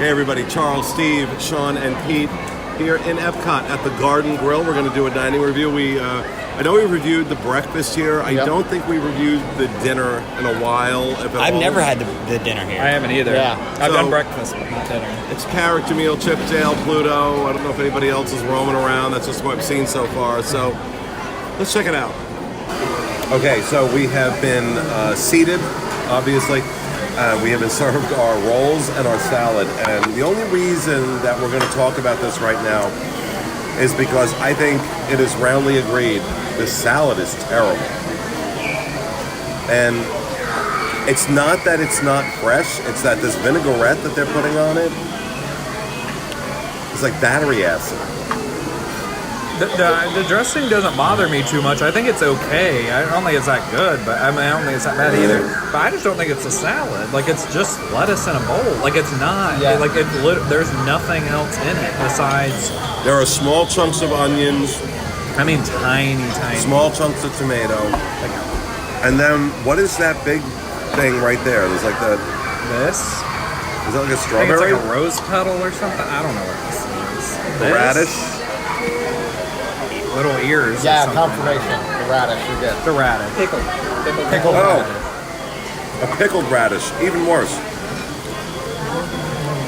Hey everybody, Charles, Steve, Sean, and Pete here in Epcot at the Garden Grill. We're going to do a dining review. I know we reviewed the breakfast here. I don't think we reviewed the dinner in a while. I've never had the dinner here. I haven't either. Yeah. I've done breakfast, but not dinner. It's character meal, Chippendale, Pluto. I don't know if anybody else is roaming around. That's just what I've seen so far. So let's check it out. Okay, so we have been seated, obviously. We have been served our rolls and our salad. And the only reason that we're going to talk about this right now is because I think it is roundly agreed the salad is terrible. And it's not that it's not fresh, it's that this vinaigrette that they're putting on it is like battery acid. The dressing doesn't bother me too much. I think it's okay. I don't think it's that good, but I don't think it's that bad either. But I just don't think it's a salad. Like, it's just lettuce in a bowl. Like, it's not. Yeah. Like, there's nothing else in it besides... There are small chunks of onions. I mean, tiny. Small chunks of tomato. And then, what is that big thing right there? There's like This? Is that like a strawberry? I think it's like a rose petal or something. I don't know what this is. The radish? Little ears. Yeah, confirmation. The radish, you're good. The radish. Pickled radish. A pickled radish. Even worse.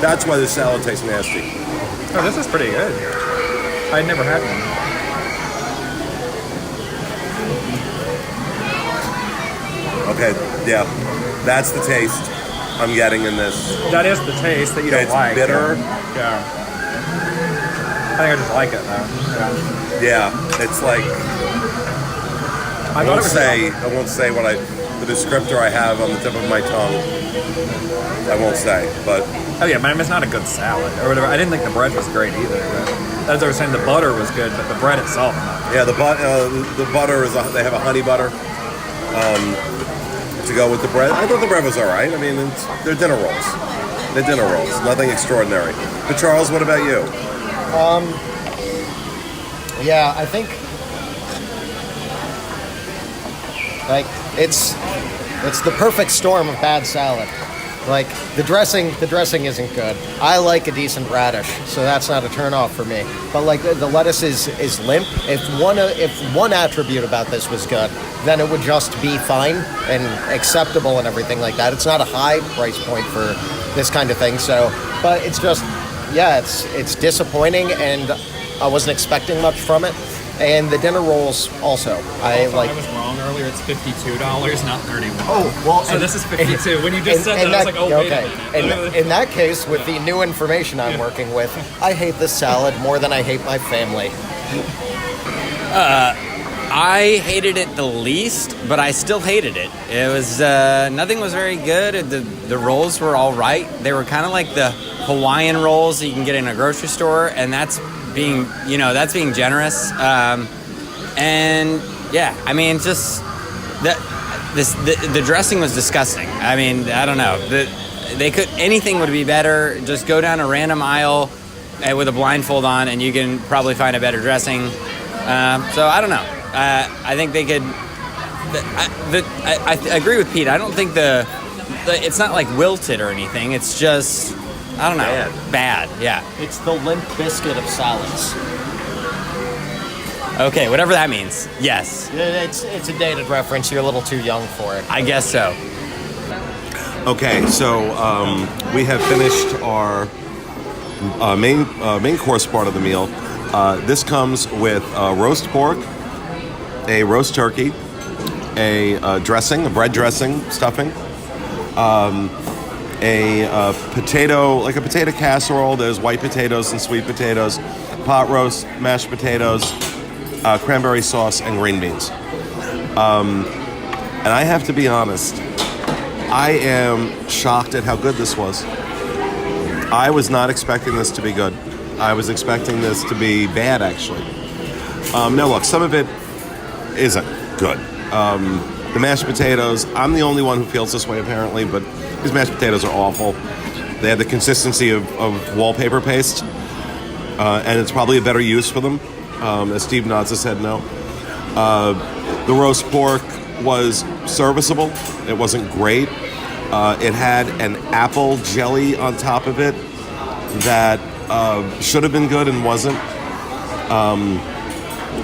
That's why this salad tastes nasty. Oh, this is pretty good. I'd never had one. Okay, yeah. That's the taste I'm getting in this. That is the taste that you don't like. It's bitter. Yeah. I think I just like it though. Yeah, it's like I won't say what the descriptor I have on the tip of my tongue. I won't say, but oh yeah, man, it's not a good salad or whatever. I didn't think the bread was great either. But as I was saying, the butter was good, but the bread itself. Yeah, the butter is they have a honey butter to go with the bread. I thought the bread was all right. I mean, they're dinner rolls. They're dinner rolls. Nothing extraordinary. But Charles, what about you? Yeah, I think like it's the perfect storm of bad salad. Like the dressing isn't good. I like a decent radish, so that's not a turnoff for me. But like the lettuce is limp. If one attribute about this was good, then it would just be fine and acceptable and everything like that. It's not a high price point for this kind of thing. So, but it's just it's disappointing, and I wasn't expecting much from it. And the dinner rolls also. I was wrong earlier. It's $52, not $31. Oh, well. So this is $52. When you just said that, I was like, oh, okay. Wait a minute. In that case, with the new information I'm working with, I hate this salad more than I hate my family. I hated it the least, but I still hated it. It was nothing was very good. The rolls were all right. They were kind of like the Hawaiian rolls that you can get in a grocery store, and that's being generous. And yeah, I mean, just the dressing was disgusting. I mean, I don't know. Anything would be better. Just go down a random aisle with a blindfold on, and you can probably find a better dressing. So I don't know. I think they could. I agree with Pete. I don't think it's not like wilted or anything. It's just, I don't know, bad. Yeah. It's the limp biscuit of salads. Okay, whatever that means. Yes. It's a dated reference. You're a little too young for it. I guess so. Okay, so we have finished our main course part of the meal. This comes with roast pork, a roast turkey, a dressing, a bread dressing, stuffing, a potato casserole. There's white potatoes and sweet potatoes, pot roast, mashed potatoes, cranberry sauce, and green beans. And I have to be honest, I am shocked at how good this was. I was not expecting this to be good. I was expecting this to be bad, actually. Now, look, some of it isn't good. The mashed potatoes, I'm the only one who feels this way, apparently, but these mashed potatoes are awful. They have the consistency of wallpaper paste, and it's probably a better use for them. As Steve nods his head no. The roast pork was serviceable. It wasn't great. It had an apple jelly on top of it that should have been good and wasn't.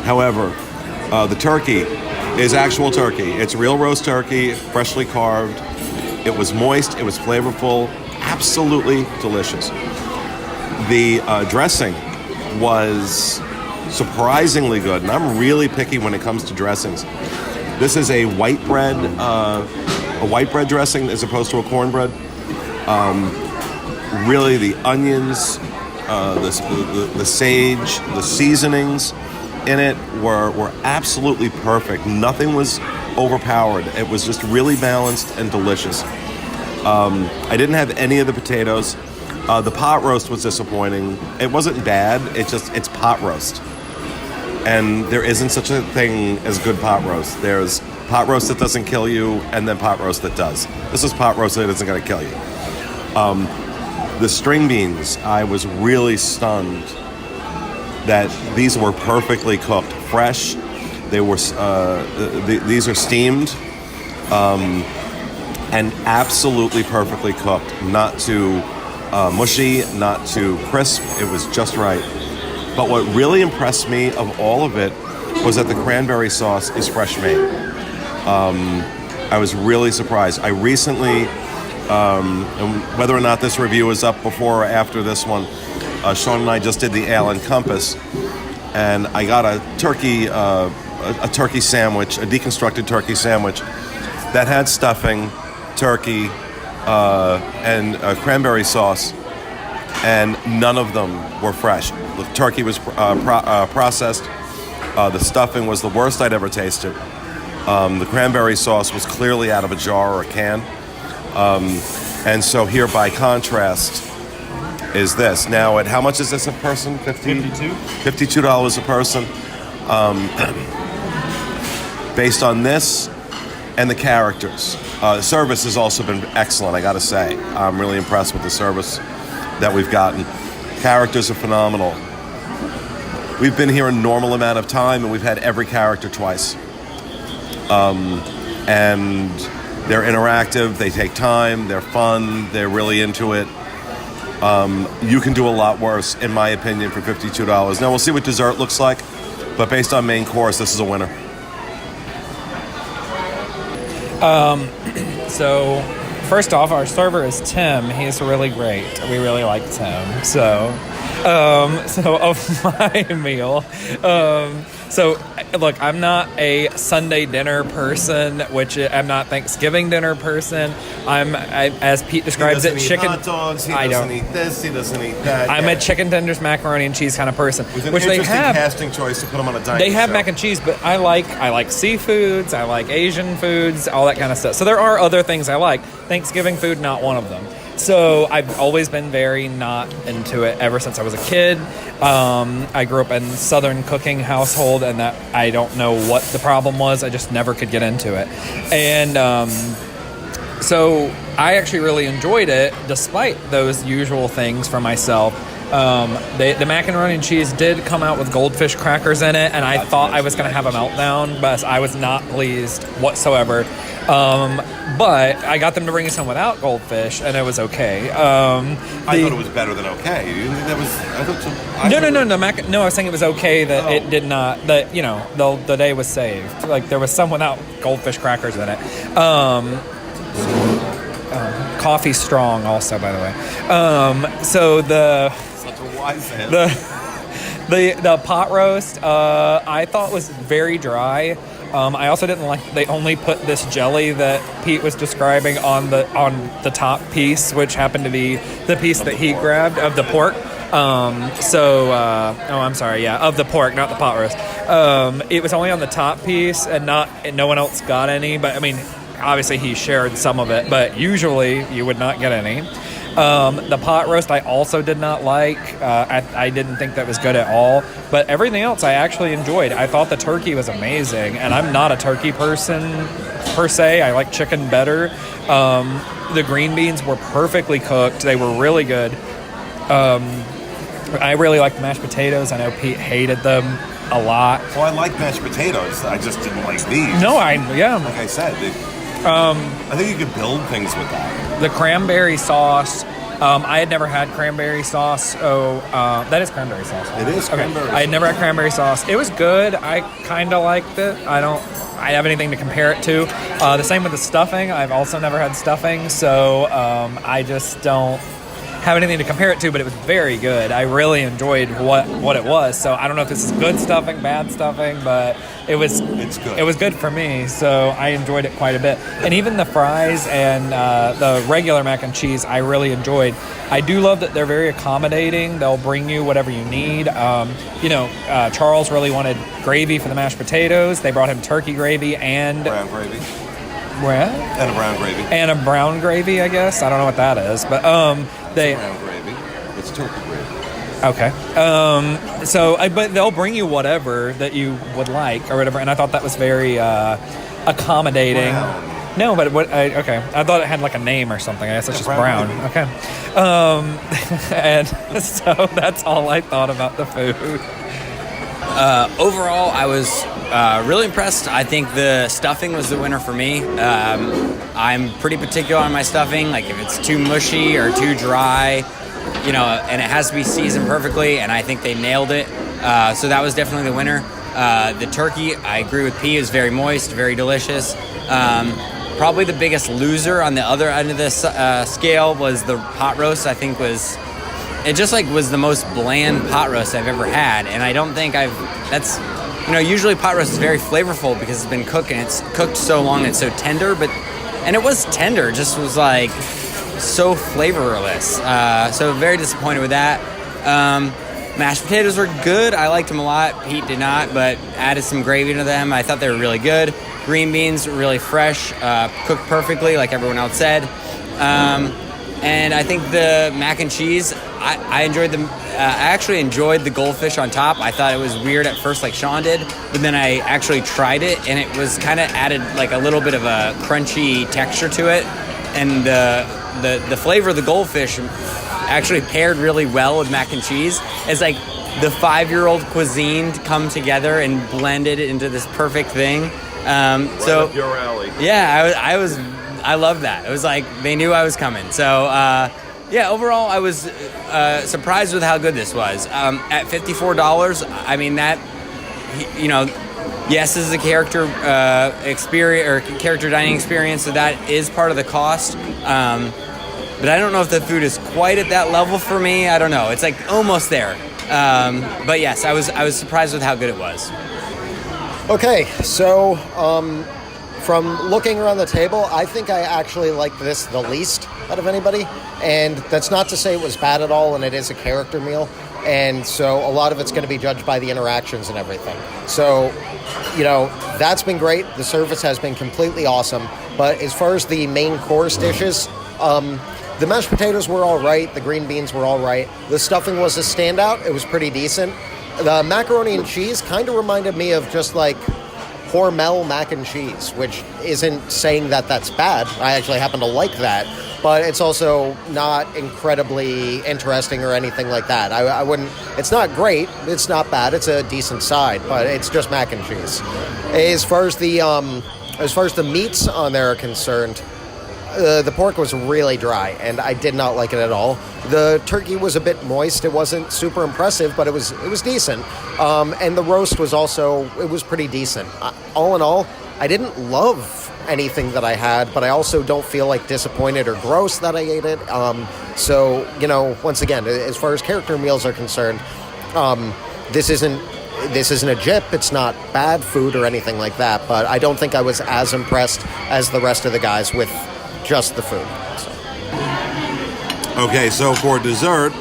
However, the turkey is actual turkey. It's real roast turkey, freshly carved. It was moist. It was flavorful. Absolutely delicious. The dressing was surprisingly good, and I'm really picky when it comes to dressings. This is a white bread dressing as opposed to a cornbread. Really, the onions, the sage, the seasonings in it were absolutely perfect. Nothing was overpowered. It was just really balanced and delicious. I didn't have any of the potatoes. The pot roast was disappointing. It wasn't bad. It's pot roast. And there isn't such a thing as good pot roast. There's pot roast that doesn't kill you, and then pot roast that does. This is pot roast that isn't going to kill you. The string beans, I was really stunned that these were perfectly cooked, fresh. They were these are steamed and absolutely perfectly cooked. Not too mushy, not too crisp. It was just right. But what really impressed me of all of it was that the cranberry sauce is fresh made. I was really surprised. I recently, and whether or not this review is up before or after this one, Sean and I just did the Ale and Compass, and I got a turkey sandwich, a deconstructed turkey sandwich that had stuffing, turkey, and cranberry sauce, and none of them were fresh. The turkey was processed. The stuffing was the worst I'd ever tasted. The cranberry sauce was clearly out of a jar or a can. And so here, by contrast, is this. Now, at how much is this a person? $52 a person. Based on this and the characters. Service has also been excellent, I gotta say. I'm really impressed with the service that we've gotten. Characters are phenomenal. We've been here a normal amount of time, and we've had every character twice. And they're interactive, they take time, they're fun, they're really into it. You can do a lot worse, in my opinion, for $52. Now, we'll see what dessert looks like, but based on main course, this is a winner. So, first off, our server is Tim. He's really great. We really like Tim. So of my meal, so look, I'm not a Sunday dinner person, which I'm not Thanksgiving dinner person. As Pete describes it, chicken. Hot dogs. He doesn't eat this. He doesn't eat that. I'm a chicken tenders, macaroni and cheese kind of person. It was an which they interesting have. casting choice to put them on a diet. They have show. mac and cheese, but I like seafoods. I like Asian foods, all that kind of stuff. So there are other things I like. Thanksgiving food, not one of them. So I've always been very not into it ever since I was a kid. I grew up in Southern cooking household, and that I don't know what the problem was. I just never could get into it. And so I actually really enjoyed it, despite those usual things for myself. The macaroni and cheese did come out with goldfish crackers in it, and I thought I was going to have a meltdown, but I was not pleased whatsoever. But I got them to bring us some without goldfish, and it was okay. I thought it was better than okay. You didn't think that was? I thought so. No. I was saying it was okay that it did not. That the day was saved. Like there was some without goldfish crackers in it. Coffee strong, also, by the way. So the. Such a wise man. The pot roast, I thought was very dry. I also didn't like that they only put this jelly that Pete was describing on the top piece, which happened to be the piece that he grabbed of the pork. I'm sorry, of the pork, not the pot roast. It was only on the top piece, and no one else got any. But I mean, obviously he shared some of it, but usually you would not get any. The pot roast I also did not like. I didn't think that was good at all. But everything else I actually enjoyed. I thought the turkey was amazing, and I'm not a turkey person per se. I like chicken better. The green beans were perfectly cooked. They were really good. I really liked mashed potatoes. I know Pete hated them a lot. Well, I like mashed potatoes. I just didn't like these. Like I said, I think you could build things with that. The cranberry sauce I had never had cranberry sauce. Oh, that is cranberry sauce. It is cranberry sauce. I had never had cranberry sauce. It was good. I kind of liked it. I don't have anything to compare it to. The same with the stuffing. I've also never had stuffing, so I just don't have anything to compare it to, but it was very good. I really enjoyed what it was. So I don't know if this is good stuffing, bad stuffing, but it's good. It was good for me, so I enjoyed it quite a bit. And even the fries and the regular mac and cheese, I really enjoyed. I do love that they're very accommodating. They'll bring you whatever you need. Charles really wanted gravy for the mashed potatoes. They brought him turkey gravy and brown gravy. What? And a brown gravy. And a brown gravy, I guess. I don't know what that is, but they. It's brown gravy. It's turkey gravy. Okay. But they'll bring you whatever that you would like or whatever, and I thought that was very accommodating. Brown. No, but okay. I thought it had like a name or something. I guess it's just brown. Okay. And so that's all I thought about the food. Overall, I was really impressed. I think the stuffing was the winner for me. I'm pretty particular on my stuffing. Like if it's too mushy or too dry, and it has to be seasoned perfectly, and I think they nailed it. So that was definitely the winner. The turkey, I agree with P, is very moist, very delicious. Probably the biggest loser on the other end of this scale was the pot roast. I think was the most bland pot roast I've ever had, and I don't think usually pot roast is very flavorful because it's been cooked and it's cooked so long and it's so tender, and it was tender, just was like so flavorless. So very disappointed with that. Mashed potatoes were good. I liked them a lot. Pete did not, but added some gravy to them. I thought they were really good. Green beans were really fresh, cooked perfectly like everyone else said. And I think the mac and cheese, I enjoyed them. I actually enjoyed the goldfish on top. I thought it was weird at first, like Sean did, but then I actually tried it, and it was kind of added like a little bit of a crunchy texture to it. And the flavor of the goldfish actually paired really well with mac and cheese. It's like the 5-year-old cuisine come together and blended into this perfect thing. So up your alley. Yeah, I love that. It was like they knew I was coming. So, overall, I was surprised with how good this was. At $54, I mean, that, yes, this is a character experience or character dining experience, so that is part of the cost. But I don't know if the food is quite at that level for me. I don't know. It's like almost there. But yes, I was surprised with how good it was. Okay, so from looking around the table, I think I actually liked this the least out of anybody. And that's not to say it was bad at all, and it is a character meal. And so a lot of it's going to be judged by the interactions and everything. So, that's been great. The service has been completely awesome. But as far as the main course dishes, the mashed potatoes were all right. The green beans were all right. The stuffing was a standout. It was pretty decent. The macaroni and cheese kind of reminded me of just like Hormel mac and cheese, which isn't saying that that's bad. I actually happen to like that, but it's also not incredibly interesting or anything like that. I wouldn't. It's not great. It's not bad. It's a decent side, but it's just mac and cheese. As far as the meats on there are concerned, the pork was really dry, and I did not like it at all. The turkey was a bit moist. It wasn't super impressive, but it was decent. And the roast was pretty decent. All in all, I didn't love anything that I had, but I also don't feel like disappointed or gross that I ate it. So, once again, as far as character meals are concerned, this isn't a gyp. It's not bad food or anything like that, but I don't think I was as impressed as the rest of the guys with just the food. Okay, so for dessert,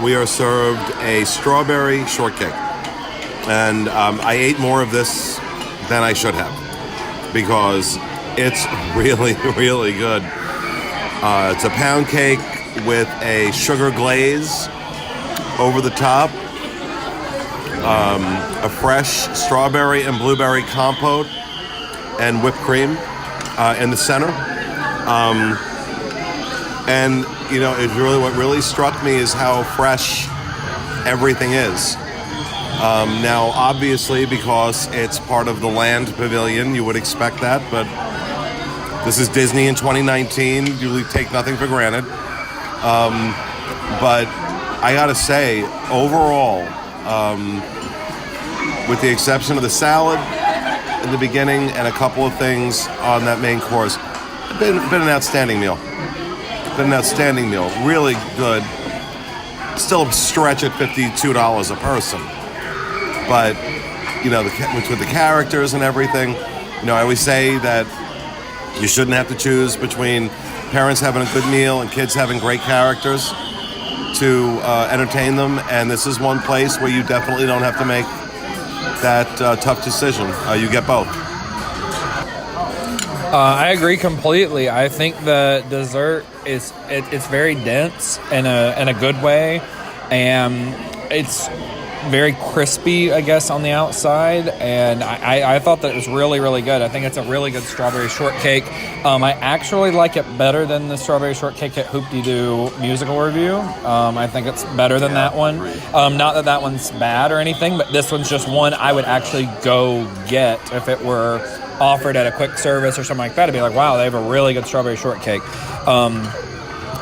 we are served a strawberry shortcake. And I ate more of this than I should have because it's really, really good. It's a pound cake with a sugar glaze over the top, a fresh strawberry and blueberry compote, and whipped cream in the center. And what really struck me is how fresh everything is. Now, obviously, because it's part of the Land Pavilion, you would expect that, but this is Disney in 2019. You take nothing for granted. But I gotta say, overall, with the exception of the salad in the beginning and a couple of things on that main course, been an outstanding meal. Been an outstanding meal. Really good. Still a stretch at $52 a person. But, you know, with the characters and everything, you know, I always say that you shouldn't have to choose between parents having a good meal and kids having great characters to entertain them. And this is one place where you definitely don't have to make that tough decision. You get both. I agree completely. I think the dessert it's very dense in a good way, and it's very crispy, I guess, on the outside, and I thought that it was really, really good. I think it's a really good strawberry shortcake. I actually like it better than the strawberry shortcake at Hoop-Dee-Doo musical review. I think it's better than that one. Not that one's bad or anything, but this one's just one I would actually go get if it were offered at a quick service or something like that. I'd be like, wow, they have a really good strawberry shortcake.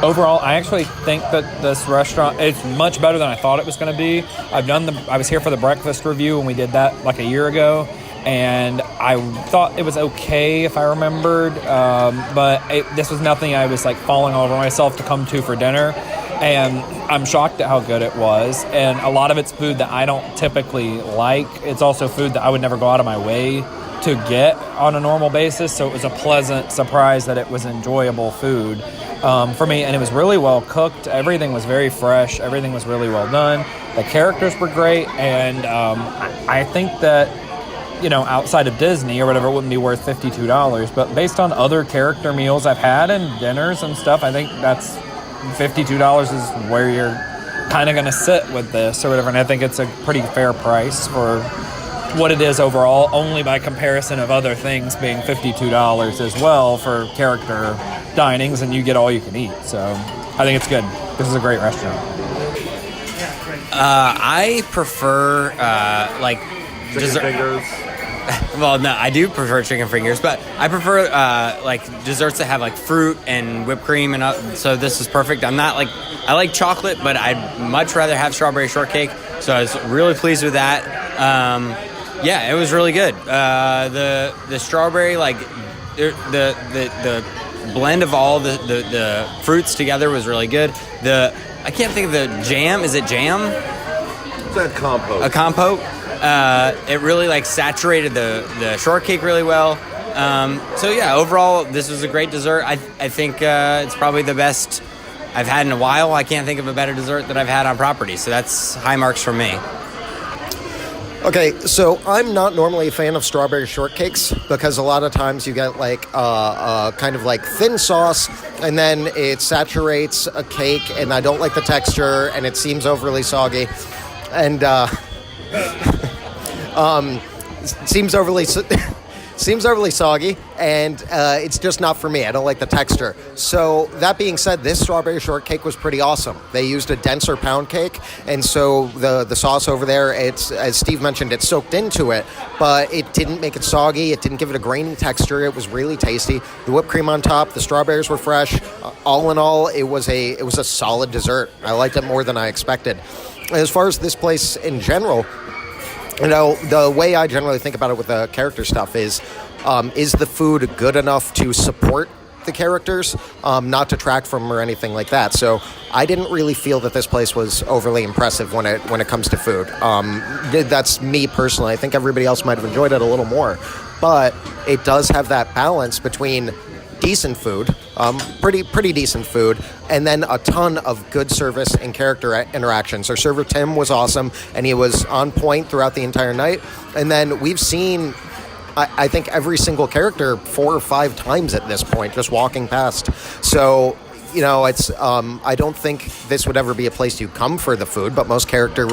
Overall, I actually think that this restaurant is much better than I thought it was going to be. I was here for the breakfast review, and we did that like a year ago, and I thought it was okay if I remembered, but this was nothing I was like falling all over myself to come to for dinner, and I'm shocked at how good it was. And a lot of it's food that I don't typically like. It's also food that I would never go out of my way to get on a normal basis, so it was a pleasant surprise that it was enjoyable food for me, and it was really well cooked. Everything was very fresh. Everything was really well done. The characters were great, and I think that, you know, outside of Disney or whatever, it wouldn't be worth $52, but based on other character meals I've had and dinners and stuff, I think that's $52 is where you're kind of going to sit with this or whatever, and I think it's a pretty fair price for what it is overall, only by comparison of other things being $52 as well for character dinings, and you get all you can eat. So I think it's good. This is a great restaurant. I prefer like Chicken fingers. Well, no, I do prefer chicken fingers, but I prefer like desserts that have like fruit and whipped cream, and so this is perfect. I like chocolate, but I'd much rather have strawberry shortcake. So I was really pleased with that. Yeah, it was really good. The strawberry, like the blend of all the fruits together was really good. I can't think of the jam. Is it jam? It's a compote. A compote. It really like saturated the shortcake really well. So yeah, overall this was a great dessert. I think it's probably the best I've had in a while. I can't think of a better dessert that I've had on property. So that's high marks from me. Okay, so I'm not normally a fan of strawberry shortcakes because a lot of times you get like kind of like thin sauce, and then it saturates a cake, and I don't like the texture, and it seems overly soggy, and seems overly soggy, and it's just not for me. I don't like the texture. So that being said, this strawberry shortcake was pretty awesome. They used a denser pound cake, and so the sauce over there, it's, as Steve mentioned, it soaked into it, but it didn't make it soggy. It didn't give it a grainy texture. It was really tasty. The whipped cream on top, the strawberries were fresh. All in all, it was a solid dessert. I liked it more than I expected. As far as this place in general, you know, the way I generally think about it with the character stuff is the food good enough to support the characters, not detract from them or anything like that. So I didn't really feel that this place was overly impressive when it comes to food. That's me personally. I think everybody else might have enjoyed it a little more, but it does have that balance between decent food, pretty decent food, and then a ton of good service and character interactions. Our server Tim was awesome, and he was on point throughout the entire night. And then we've seen, I think, every single character 4 or 5 times at this point, just walking past. So, you know, it's I don't think this would ever be a place you come for the food, but most character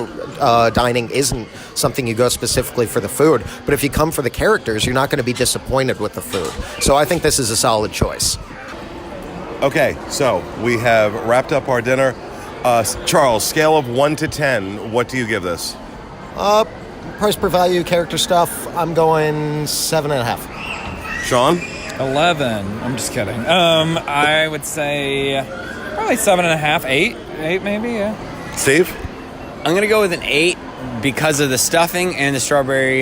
dining isn't something you go specifically for the food. But if you come for the characters, you're not going to be disappointed with the food. So I think this is a solid choice. Okay, so we have wrapped up our dinner. Charles, scale of 1 to 10, what do you give this? Price per value, character stuff, I'm going 7.5. Sean? 11. I'm just kidding. I would say probably Probably 7.5, 8 maybe. Yeah. Steve? I'm gonna go with an 8 because of the stuffing and the strawberry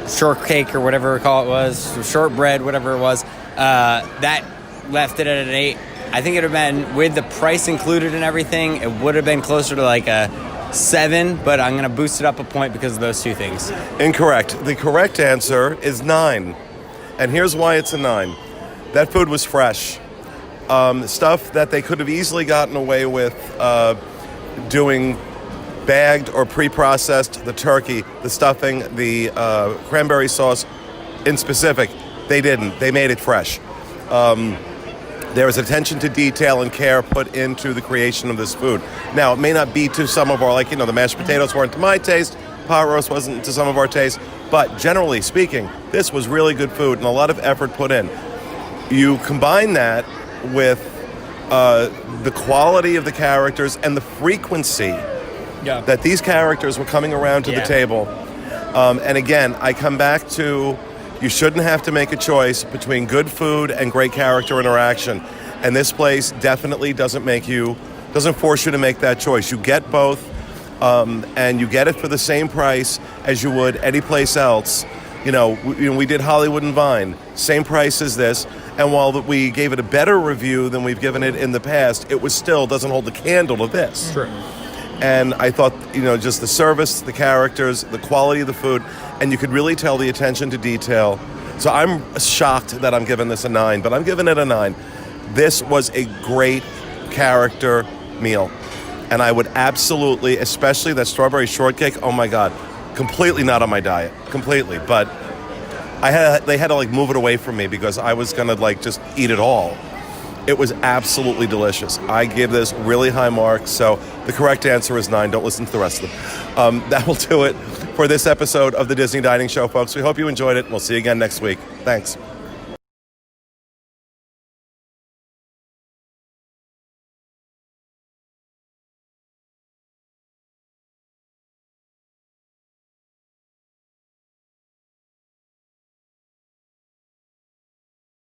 shortcake or whatever it was, shortbread, whatever it was. That left it at an 8. I think it would have been, with the price included and everything, it would have been closer to like a 7, but I'm going to boost it up a point because of those two things. Incorrect. The correct answer is 9. And here's why it's a 9. That food was fresh. Stuff that they could have easily gotten away with doing bagged or pre-processed, the turkey, the stuffing, the cranberry sauce in specific, they didn't. They made it fresh. There was attention to detail and care put into the creation of this food. Now, it may not be to some of our, the mashed potatoes weren't to my taste, pot roast wasn't to some of our taste, but generally speaking, this was really good food and a lot of effort put in. You combine that with the quality of the characters and the frequency that these characters were coming around to the table. And again, I come back to, you shouldn't have to make a choice between good food and great character interaction. And this place definitely doesn't force you to make that choice. You get both, and you get it for the same price as you would any place else. We did Hollywood and Vine, same price as this. And while we gave it a better review than we've given it in the past, it was still doesn't hold the candle to this. True. And I thought, just the service, the characters, the quality of the food, and you could really tell the attention to detail. So I'm shocked that I'm giving this a 9, but I'm giving it a 9. This was a great character meal. And I would absolutely, especially that strawberry shortcake, oh my God, completely not on my diet, completely. But they had to move it away from me because I was gonna just eat it all. It was absolutely delicious. I give this really high marks, so the correct answer is 9. Don't listen to the rest of them. That will do it for this episode of the Disney Dining Show, folks. We hope you enjoyed it, and we'll see you again next week. Thanks.